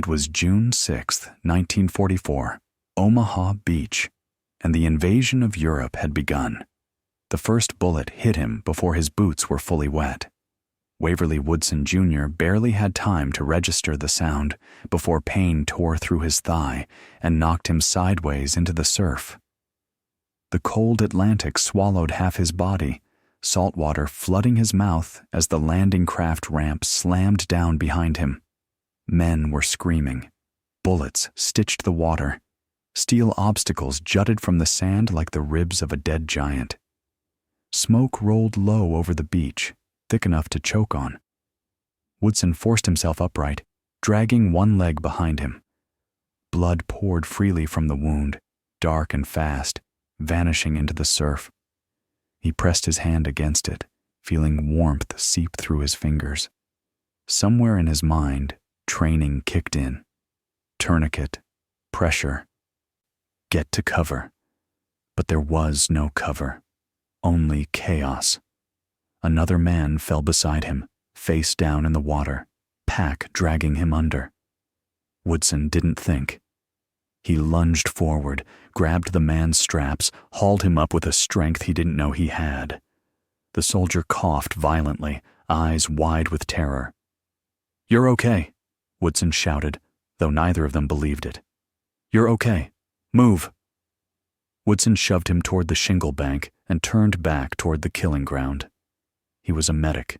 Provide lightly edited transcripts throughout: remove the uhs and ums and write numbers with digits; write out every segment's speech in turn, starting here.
It was June 6, 1944, Omaha Beach, and the invasion of Europe had begun. The first bullet hit him before his boots were fully wet. Waverly Woodson Jr. barely had time to register the sound before pain tore through his thigh and knocked him sideways into the surf. The cold Atlantic swallowed half his body, salt water flooding his mouth as the landing craft ramp slammed down behind him. Men were screaming. Bullets stitched the water. Steel obstacles jutted from the sand like the ribs of a dead giant. Smoke rolled low over the beach, thick enough to choke on. Woodson forced himself upright, dragging one leg behind him. Blood poured freely from the wound, dark and fast, vanishing into the surf. He pressed his hand against it, feeling warmth seep through his fingers. Somewhere in his mind, training kicked in. Tourniquet, pressure, get to cover. But there was no cover, only chaos. Another man fell beside him, face down in the water, pack dragging him under. Woodson didn't think. He lunged forward, grabbed the man's straps, hauled him up with a strength he didn't know he had. The soldier coughed violently, eyes wide with terror. "You're okay," Woodson shouted, though neither of them believed it. "You're okay. Move." Woodson shoved him toward the shingle bank and turned back toward the killing ground. He was a medic.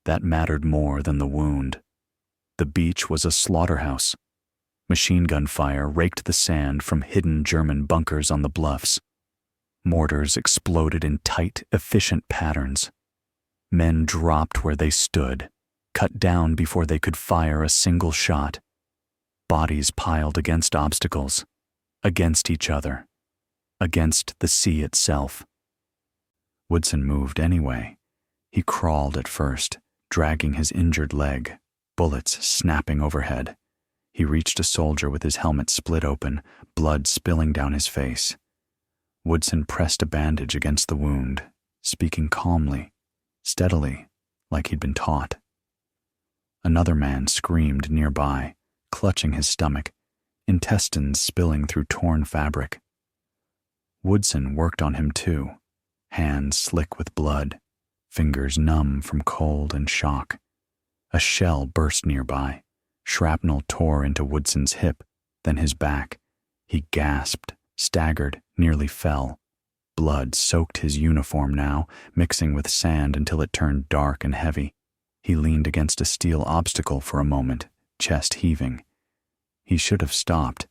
That mattered more than the wound. The beach was a slaughterhouse. Machine gun fire raked the sand from hidden German bunkers on the bluffs. Mortars exploded in tight, efficient patterns. Men dropped where they stood, cut down before they could fire a single shot. Bodies piled against obstacles, against each other, against the sea itself. Woodson moved anyway. He crawled at first, dragging his injured leg, bullets snapping overhead. He reached a soldier with his helmet split open, blood spilling down his face. Woodson pressed a bandage against the wound, speaking calmly, steadily, like he'd been taught. Another man screamed nearby, clutching his stomach, intestines spilling through torn fabric. Woodson worked on him too, hands slick with blood, fingers numb from cold and shock. A shell burst nearby. Shrapnel tore into Woodson's hip, then his back. He gasped, staggered, nearly fell. Blood soaked his uniform now, mixing with sand until it turned dark and heavy. He leaned against a steel obstacle for a moment, chest heaving. He should have stopped.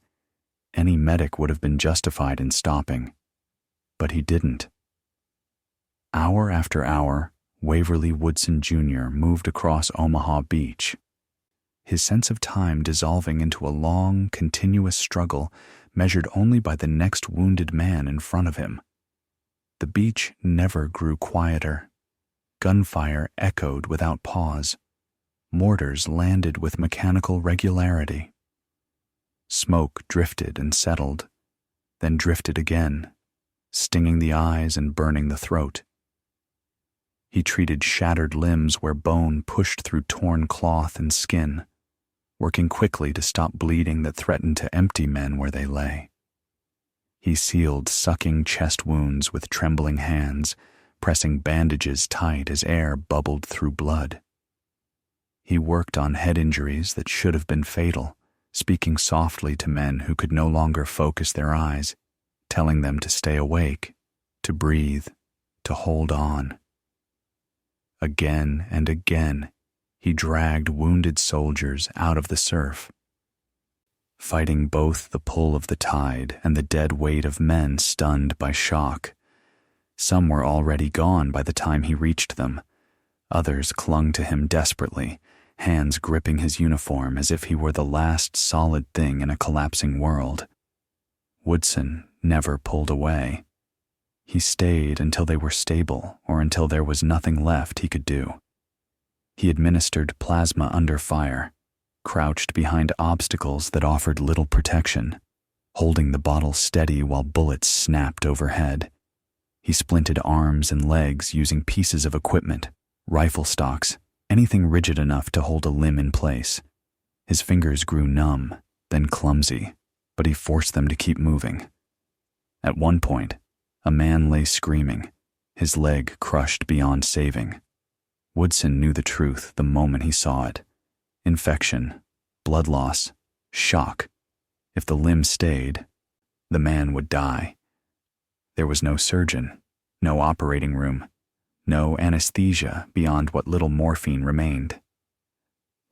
Any medic would have been justified in stopping. But he didn't. Hour after hour, Waverly Woodson Jr. moved across Omaha Beach, his sense of time dissolving into a long, continuous struggle measured only by the next wounded man in front of him. The beach never grew quieter. Gunfire echoed without pause. Mortars landed with mechanical regularity. Smoke drifted and settled, then drifted again, stinging the eyes and burning the throat. He treated shattered limbs where bone pushed through torn cloth and skin, working quickly to stop bleeding that threatened to empty men where they lay. He sealed sucking chest wounds with trembling hands, pressing bandages tight as air bubbled through blood. He worked on head injuries that should have been fatal, speaking softly to men who could no longer focus their eyes, telling them to stay awake, to breathe, to hold on. Again and again, he dragged wounded soldiers out of the surf. Fighting both the pull of the tide and the dead weight of men stunned by shock. Some were already gone by the time he reached them. Others clung to him desperately, hands gripping his uniform as if he were the last solid thing in a collapsing world. Woodson never pulled away. He stayed until they were stable or until there was nothing left he could do. He administered plasma under fire, crouched behind obstacles that offered little protection, holding the bottle steady while bullets snapped overhead. He splinted arms and legs using pieces of equipment, rifle stocks, anything rigid enough to hold a limb in place. His fingers grew numb, then clumsy, but he forced them to keep moving. At one point, a man lay screaming, his leg crushed beyond saving. Woodson knew the truth the moment he saw it. Infection, blood loss, shock. If the limb stayed, the man would die. There was no surgeon, no operating room, no anesthesia beyond what little morphine remained.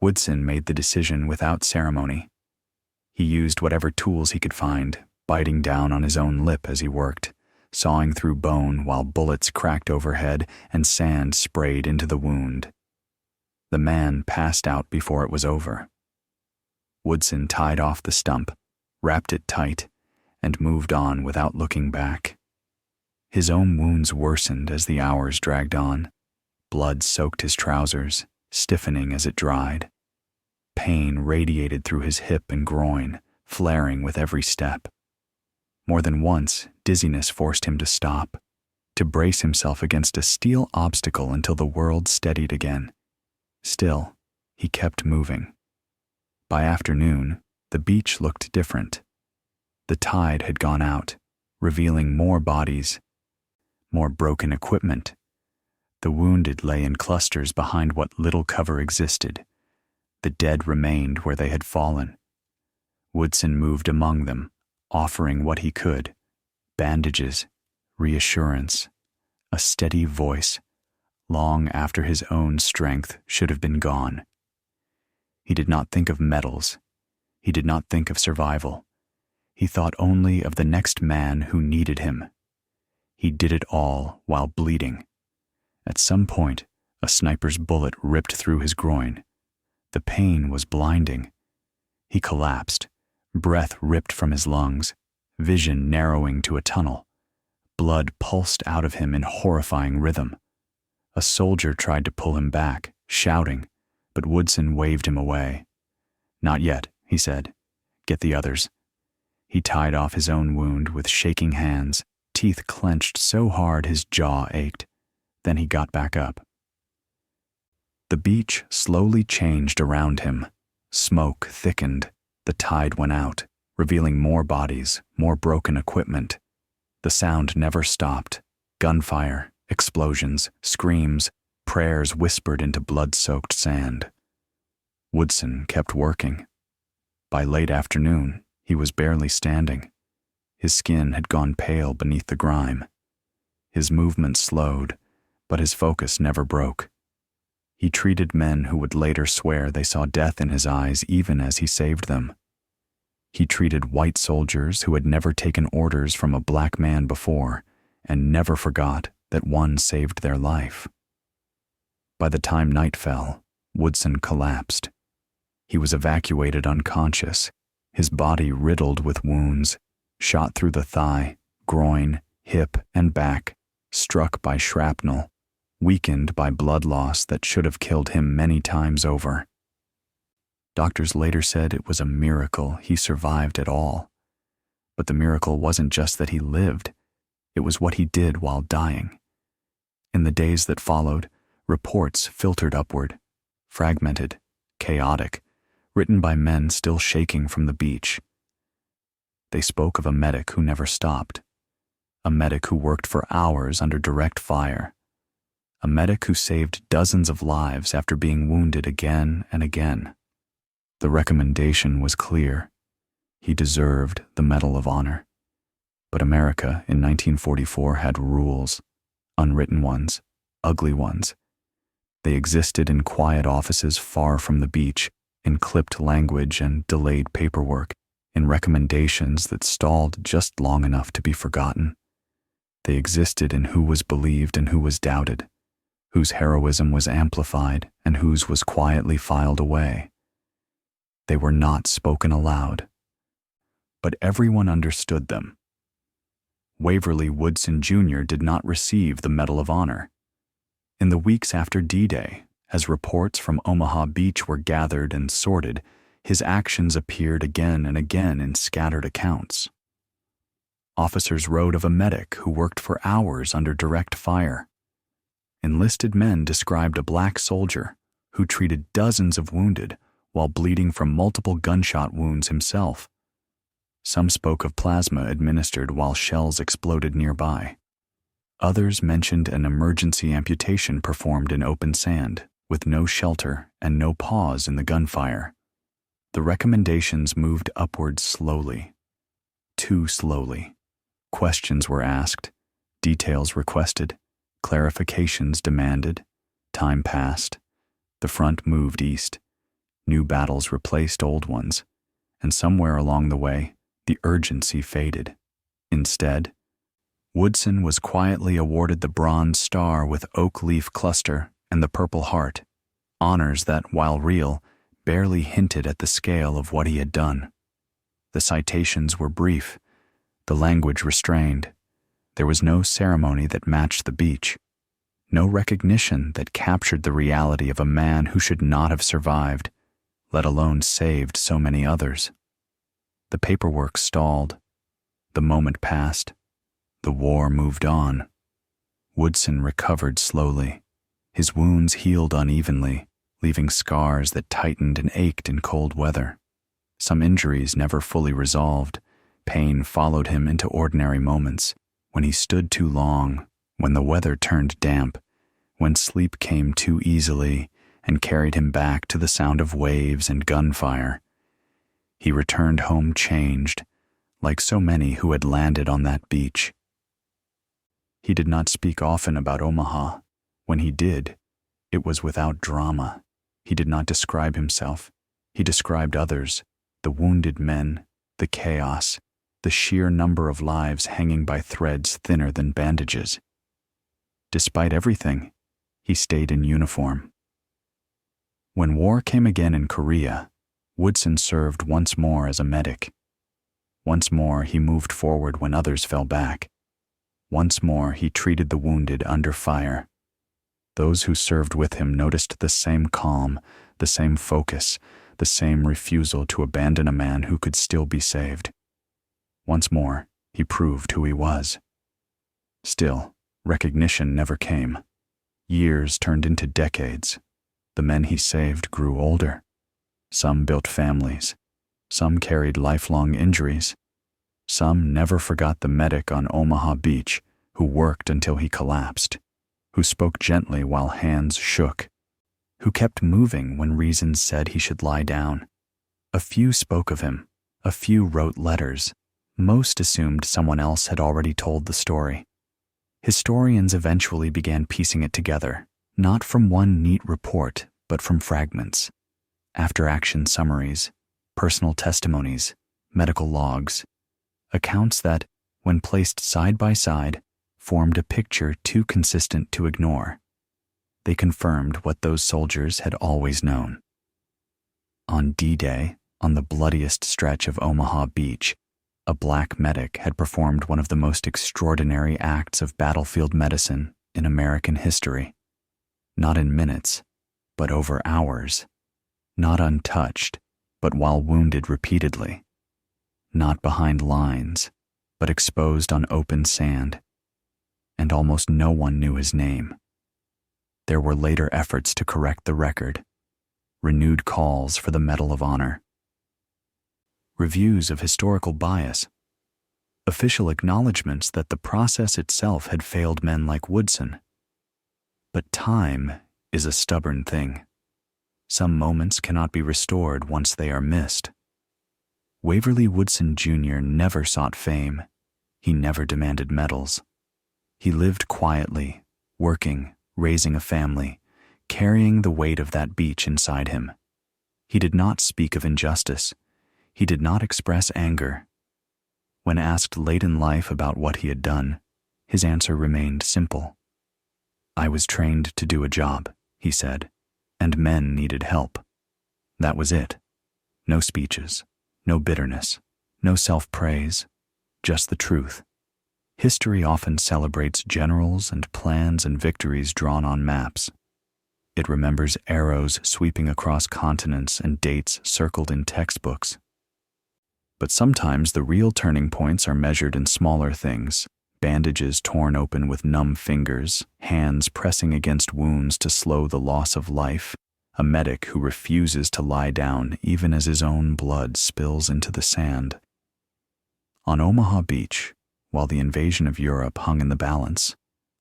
Woodson made the decision without ceremony. He used whatever tools he could find, biting down on his own lip as he worked, sawing through bone while bullets cracked overhead and sand sprayed into the wound. The man passed out before it was over. Woodson tied off the stump, wrapped it tight, and moved on without looking back. His own wounds worsened as the hours dragged on. Blood soaked his trousers, stiffening as it dried. Pain radiated through his hip and groin, flaring with every step. More than once, dizziness forced him to stop, to brace himself against a steel obstacle until the world steadied again. Still, he kept moving. By afternoon, the beach looked different. The tide had gone out, revealing more bodies, more broken equipment. The wounded lay in clusters behind what little cover existed. The dead remained where they had fallen. Woodson moved among them, offering what he could: bandages, reassurance, a steady voice, long after his own strength should have been gone. He did not think of medals. He did not think of survival. He thought only of the next man who needed him. He did it all while bleeding. At some point, a sniper's bullet ripped through his groin. The pain was blinding. He collapsed, breath ripped from his lungs, vision narrowing to a tunnel. Blood pulsed out of him in horrifying rhythm. A soldier tried to pull him back, shouting, but Woodson waved him away. "Not yet," he said. "Get the others." He tied off his own wound with shaking hands, teeth clenched so hard his jaw ached. Then he got back up. The beach slowly changed around him. Smoke thickened. The tide went out, revealing more bodies, more broken equipment. The sound never stopped. Gunfire, explosions, screams, prayers whispered into blood-soaked sand. Woodson kept working. By late afternoon, he was barely standing. His skin had gone pale beneath the grime. His movement slowed, but his focus never broke. He treated men who would later swear they saw death in his eyes even as he saved them. He treated white soldiers who had never taken orders from a black man before and never forgot that one saved their life. By the time night fell, Woodson collapsed. He was evacuated unconscious, his body riddled with wounds, shot through the thigh, groin, hip, and back, struck by shrapnel, weakened by blood loss that should have killed him many times over. Doctors later said it was a miracle he survived at all. But the miracle wasn't just that he lived, it was what he did while dying. In the days that followed, reports filtered upward, fragmented, chaotic, written by men still shaking from the beach. They spoke of a medic who never stopped, a medic who worked for hours under direct fire, a medic who saved dozens of lives after being wounded again and again. The recommendation was clear. He deserved the Medal of Honor. But America in 1944 had rules, unwritten ones, ugly ones. They existed in quiet offices far from the beach, in clipped language and delayed paperwork, in recommendations that stalled just long enough to be forgotten. They existed in who was believed and who was doubted, whose heroism was amplified and whose was quietly filed away. They were not spoken aloud, but everyone understood them. Waverly Woodson Jr. did not receive the Medal of Honor. In the weeks after D-Day, as reports from Omaha Beach were gathered and sorted, his actions appeared again and again in scattered accounts. Officers wrote of a medic who worked for hours under direct fire. Enlisted men described a black soldier who treated dozens of wounded while bleeding from multiple gunshot wounds himself. Some spoke of plasma administered while shells exploded nearby. Others mentioned an emergency amputation performed in open sand, with no shelter and no pause in the gunfire. The recommendations moved upwards slowly. Too slowly. Questions were asked, details requested, clarifications demanded. Time passed. The front moved east. New battles replaced old ones, and somewhere along the way, the urgency faded. Instead, Woodson was quietly awarded the Bronze Star with Oak Leaf Cluster and the Purple Heart, honors that, while real, barely hinted at the scale of what he had done. The citations were brief, the language restrained. There was no ceremony that matched the beach, no recognition that captured the reality of a man who should not have survived, let alone saved so many others. The paperwork stalled. The moment passed. The war moved on. Woodson recovered slowly. His wounds healed unevenly, leaving scars that tightened and ached in cold weather. Some injuries never fully resolved. Pain followed him into ordinary moments, when he stood too long, when the weather turned damp, when sleep came too easily and carried him back to the sound of waves and gunfire. He returned home changed, like so many who had landed on that beach. He did not speak often about Omaha. When he did, it was without drama. He did not describe himself. He described others, the wounded men, the chaos, the sheer number of lives hanging by threads thinner than bandages. Despite everything, he stayed in uniform. When war came again in Korea, Woodson served once more as a medic. Once more he moved forward when others fell back. Once more he treated the wounded under fire. Those who served with him noticed the same calm, the same focus, the same refusal to abandon a man who could still be saved. Once more, he proved who he was. Still, recognition never came. Years turned into decades. The men he saved grew older. Some built families. Some carried lifelong injuries. Some never forgot the medic on Omaha Beach who worked until he collapsed, who spoke gently while hands shook, who kept moving when reason said he should lie down. A few spoke of him. A few wrote letters. Most assumed someone else had already told the story. Historians eventually began piecing it together, not from one neat report, but from fragments. After-action summaries, personal testimonies, medical logs, accounts that, when placed side by side, formed a picture too consistent to ignore. They confirmed what those soldiers had always known. On D-Day, on the bloodiest stretch of Omaha Beach, a black medic had performed one of the most extraordinary acts of battlefield medicine in American history. Not in minutes, but over hours. Not untouched, but while wounded repeatedly. Not behind lines, but exposed on open sand. And almost no one knew his name. There were later efforts to correct the record. Renewed calls for the Medal of Honor. Reviews of historical bias. Official acknowledgments that the process itself had failed men like Woodson. But time is a stubborn thing. Some moments cannot be restored once they are missed. Waverly Woodson Jr. never sought fame. He never demanded medals. He lived quietly, working, raising a family, carrying the weight of that beach inside him. He did not speak of injustice. He did not express anger. When asked late in life about what he had done, his answer remained simple. "I was trained to do a job," he said, "and men needed help." That was it. No speeches, no bitterness, no self-praise, just the truth. History often celebrates generals and plans and victories drawn on maps. It remembers arrows sweeping across continents and dates circled in textbooks. But sometimes the real turning points are measured in smaller things, bandages torn open with numb fingers, hands pressing against wounds to slow the loss of life, a medic who refuses to lie down even as his own blood spills into the sand. On Omaha Beach, while the invasion of Europe hung in the balance,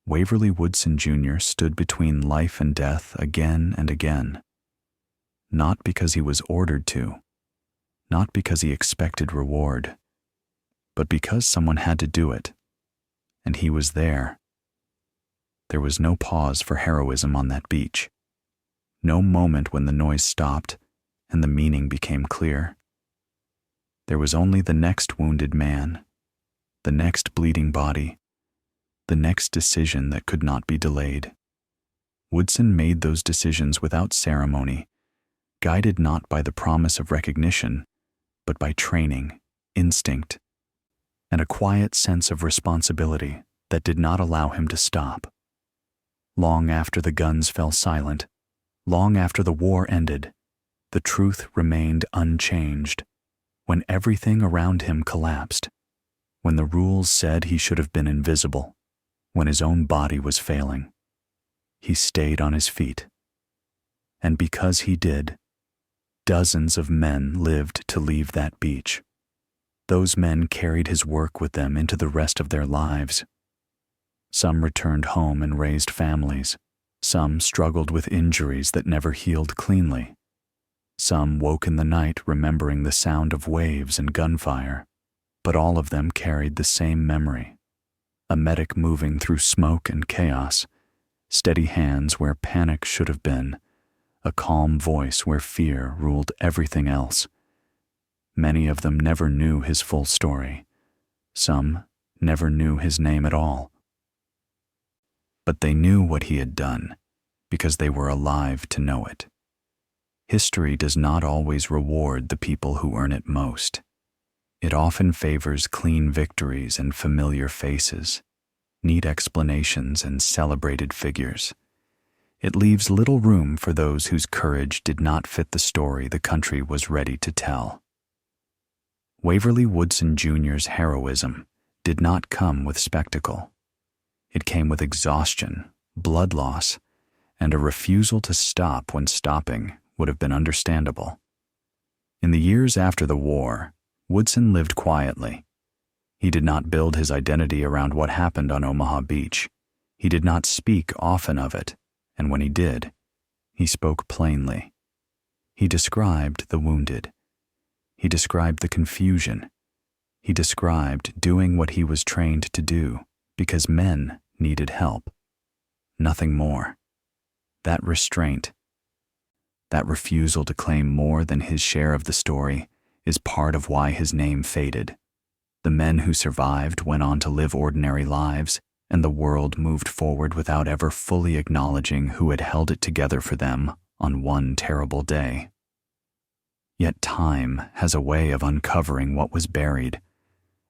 Waverly Woodson Jr. stood between life and death again and again. Not because he was ordered to, not because he expected reward, but because someone had to do it, and he was there. There was no pause for heroism on that beach, no moment when the noise stopped and the meaning became clear. There was only the next wounded man, the next bleeding body, the next decision that could not be delayed. Woodson made those decisions without ceremony, guided not by the promise of recognition, but by training, instinct, and a quiet sense of responsibility that did not allow him to stop. Long after the guns fell silent, long after the war ended, the truth remained unchanged. When everything around him collapsed, when the rules said he should have been invisible, when his own body was failing, he stayed on his feet. And because he did, dozens of men lived to leave that beach. Those men carried his work with them into the rest of their lives. Some returned home and raised families. Some struggled with injuries that never healed cleanly. Some woke in the night remembering the sound of waves and gunfire, but all of them carried the same memory: a medic moving through smoke and chaos, steady hands where panic should have been, a calm voice where fear ruled everything else. Many of them never knew his full story. Some never knew his name at all. But they knew what he had done because they were alive to know it. History does not always reward the people who earn it most. It often favors clean victories and familiar faces, neat explanations and celebrated figures. It leaves little room for those whose courage did not fit the story the country was ready to tell. Waverly Woodson Jr.'s heroism did not come with spectacle. It came with exhaustion, blood loss, and a refusal to stop when stopping would have been understandable. In the years after the war, Woodson lived quietly. He did not build his identity around what happened on Omaha Beach. He did not speak often of it, and when he did, he spoke plainly. He described the wounded. He described the confusion. He described doing what he was trained to do because men needed help. Nothing more. That restraint, that refusal to claim more than his share of the story, is part of why his name faded. The men who survived went on to live ordinary lives, and the world moved forward without ever fully acknowledging who had held it together for them on one terrible day. Yet time has a way of uncovering what was buried.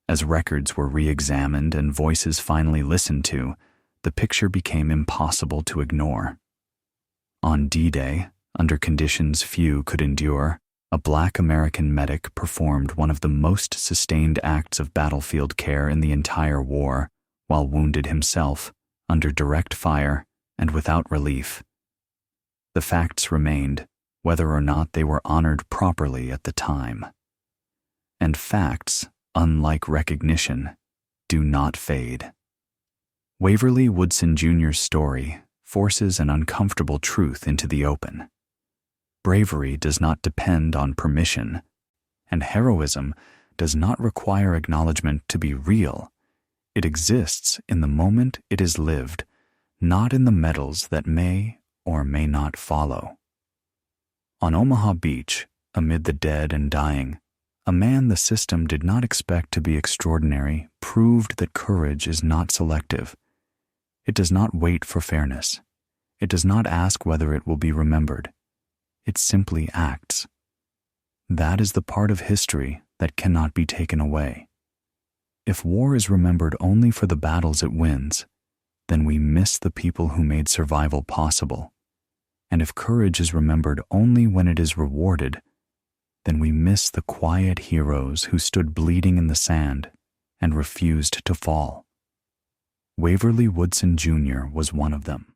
As records were re-examined and voices finally listened to, the picture became impossible to ignore. On D-Day, under conditions few could endure, a Black American medic performed one of the most sustained acts of battlefield care in the entire war, while wounded himself, under direct fire, and without relief. The facts remained, whether or not they were honored properly at the time. And facts, unlike recognition, do not fade. Waverly Woodson Jr.'s story forces an uncomfortable truth into the open. Bravery does not depend on permission, and heroism does not require acknowledgement to be real. It exists in the moment it is lived, not in the medals that may or may not follow. On Omaha Beach, amid the dead and dying, a man the system did not expect to be extraordinary proved that courage is not selective. It does not wait for fairness. It does not ask whether it will be remembered. It simply acts. That is the part of history that cannot be taken away. If war is remembered only for the battles it wins, then we miss the people who made survival possible. And if courage is remembered only when it is rewarded, then we miss the quiet heroes who stood bleeding in the sand and refused to fall. Waverly Woodson Jr. was one of them.